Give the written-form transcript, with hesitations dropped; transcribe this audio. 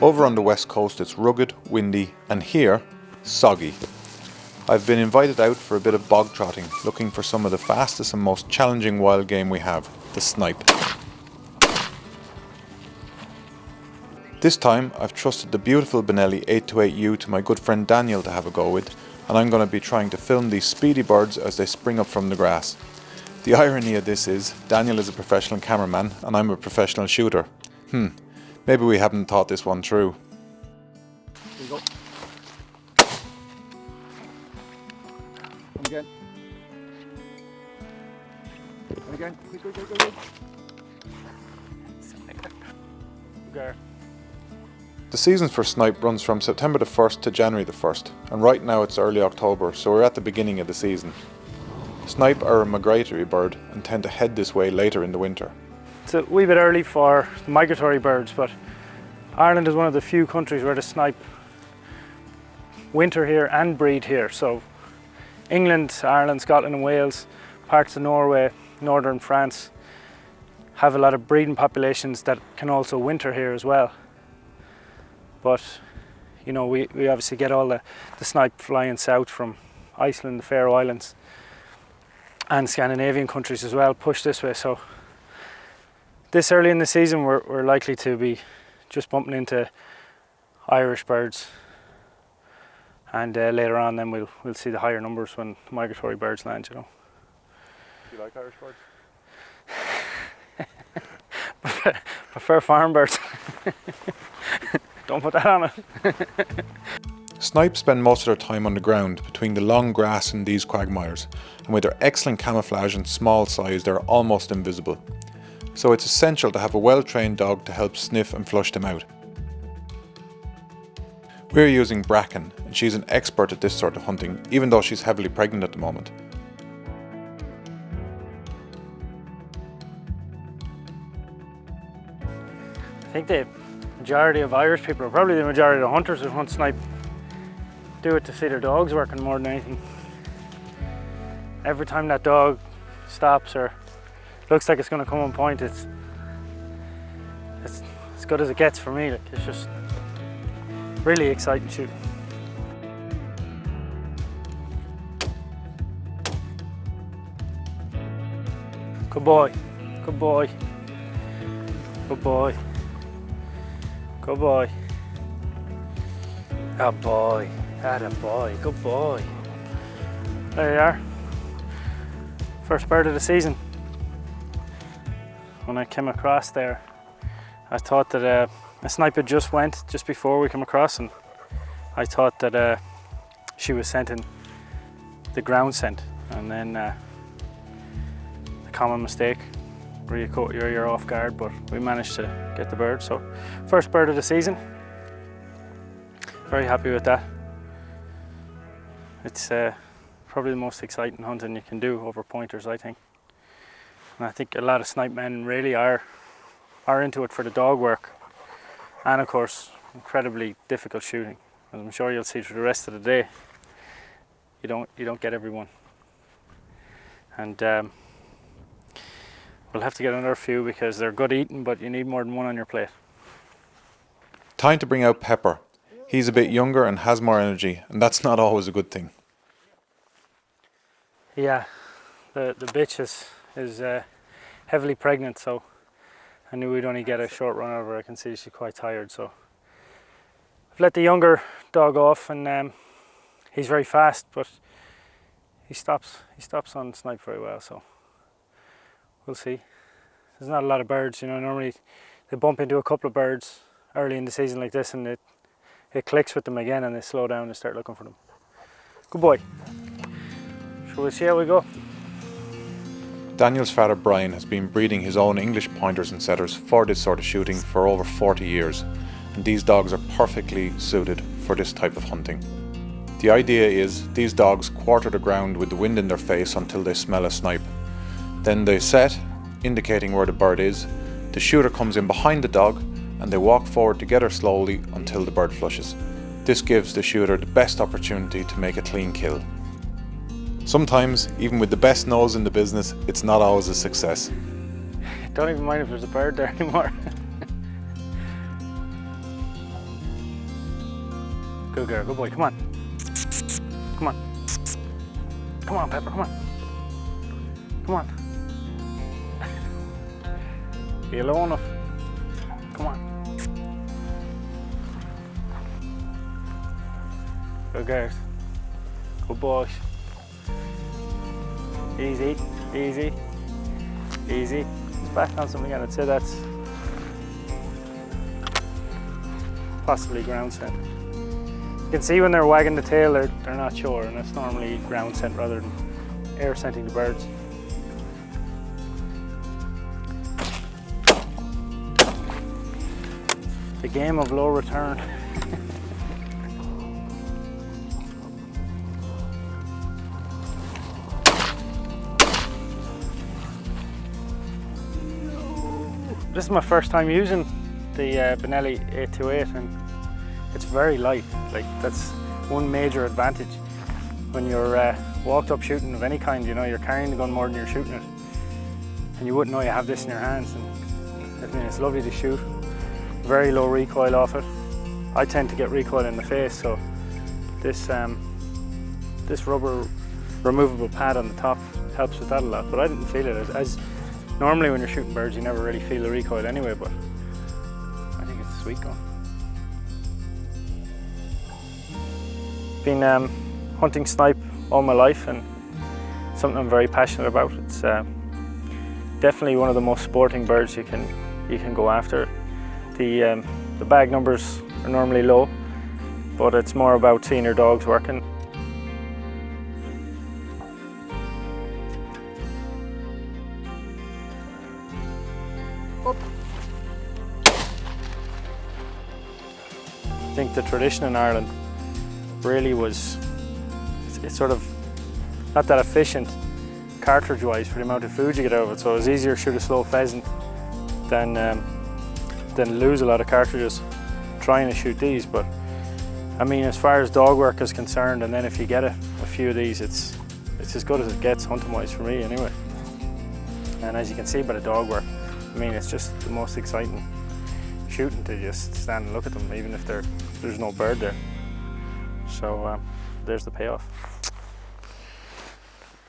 Over on the west coast it's rugged, windy and here, soggy. I've been invited out for a bit of bog trotting, looking for some of the fastest and most challenging wild game we have, the snipe. This time I've trusted the beautiful Benelli 828U to my good friend Daniel to have a go with, and I'm going to be trying to film these speedy birds as they spring up from the grass. The irony of this is, Daniel is a professional cameraman and I'm a professional shooter. Maybe we haven't thought this one through. Here you go. And again. And again. Go. Go. The season for snipe runs from September the 1st to January the 1st, and right now it's early October, so we're at the beginning of the season. Snipe are a migratory bird and tend to head this way later in the winter. It's a wee bit early for migratory birds, but Ireland is one of the few countries where the snipe winter here and breed here. So England, Ireland, Scotland and Wales, parts of Norway, northern France have a lot of breeding populations that can also winter here as well. But you know, we obviously get all the snipe flying south from Iceland, the Faroe Islands and Scandinavian countries as well, push this way. So this early in the season we're likely to be just bumping into Irish birds, and later on then we'll see the higher numbers when migratory birds land, you know. Do you like Irish birds? Prefer farm birds. Don't put that on it. Snipe spend most of their time on the ground between the long grass in these quagmires, and with their excellent camouflage and small size they're almost invisible. So it's essential to have a well-trained dog to help sniff and flush them out. We're using Bracken, and she's an expert at this sort of hunting, even though she's heavily pregnant at the moment. I think the majority of Irish people, or probably the majority of the hunters who hunt snipe, do it to see their dogs working more than anything. Every time that dog stops or looks like it's going to come on point, it's as good as it gets for me. Like, it's just really exciting shooting. Good boy, good boy, good boy, good boy, good boy, atta boy, good boy. There you are, first bird of the season. When I came across there, I thought that a snipe had just went just before we came across, and I thought that she was scenting the ground scent, and then the common mistake really caught your ear off guard, but we managed to get the bird. So first bird of the season, very happy with that. It's probably the most exciting hunting you can do over pointers, I think. And I think a lot of snipe men really are into it for the dog work, and of course incredibly difficult shooting, as I'm sure you'll see through the rest of the day. You don't get everyone, and we'll have to get another few because they're good eating, but you need more than one on your plate. Time to bring out Pepper. He's a bit younger and has more energy, and that's not always a good thing. Yeah, the bitch is heavily pregnant, so I knew we'd only get a short run out of her. I can see she's quite tired, so I've let the younger dog off, and he's very fast, but he stops on snipe very well, so we'll see. There's not a lot of birds, you know. Normally they bump into a couple of birds early in the season like this, and it clicks with them again, and they slow down and start looking for them. Good boy. Shall we see how we go? Daniel's father Brian has been breeding his own English pointers and setters for this sort of shooting for over 40 years, and these dogs are perfectly suited for this type of hunting. The idea is these dogs quarter the ground with the wind in their face until they smell a snipe. Then they set, indicating where the bird is. The shooter comes in behind the dog and they walk forward together slowly until the bird flushes. This gives the shooter the best opportunity to make a clean kill. Sometimes, even with the best nose in the business, it's not always a success. Don't even mind if there's a bird there anymore. Good girl, good boy, come on. Come on. Come on, Pepper, come on. Come on. Are you low enough? Come on. Good girls. Good boys. Easy, easy, easy. It's back on something again. I'd say that's possibly ground scent. You can see when they're wagging the tail, they're not sure, and it's normally ground scent rather than air scenting the birds. The game of low return. This is my first time using the Benelli 828, and it's very light. Like, that's one major advantage when you're walked up shooting of any kind. You know, you're carrying the gun more than you're shooting it, and you wouldn't know you have this in your hands. And I mean, it's lovely to shoot. Very low recoil off it. I tend to get recoil in the face, so this this rubber removable pad on the top helps with that a lot. But I didn't feel it as normally when you're shooting birds, you never really feel the recoil anyway. But I think it's a sweet gun. Been hunting snipe all my life, and something I'm very passionate about. It's definitely one of the most sporting birds you can go after. The bag numbers are normally low, but it's more about seeing your dogs working. Up. I think the tradition in Ireland really was, it's sort of not that efficient cartridge-wise for the amount of food you get out of it, so it's easier to shoot a slow pheasant than lose a lot of cartridges trying to shoot these. But I mean, as far as dog work is concerned, and then if you get a few of these, it's as good as it gets hunting-wise for me anyway. And as you can see by the dog work, I mean, it's just the most exciting shooting to just stand and look at them, even if there's no bird there. So there's the payoff.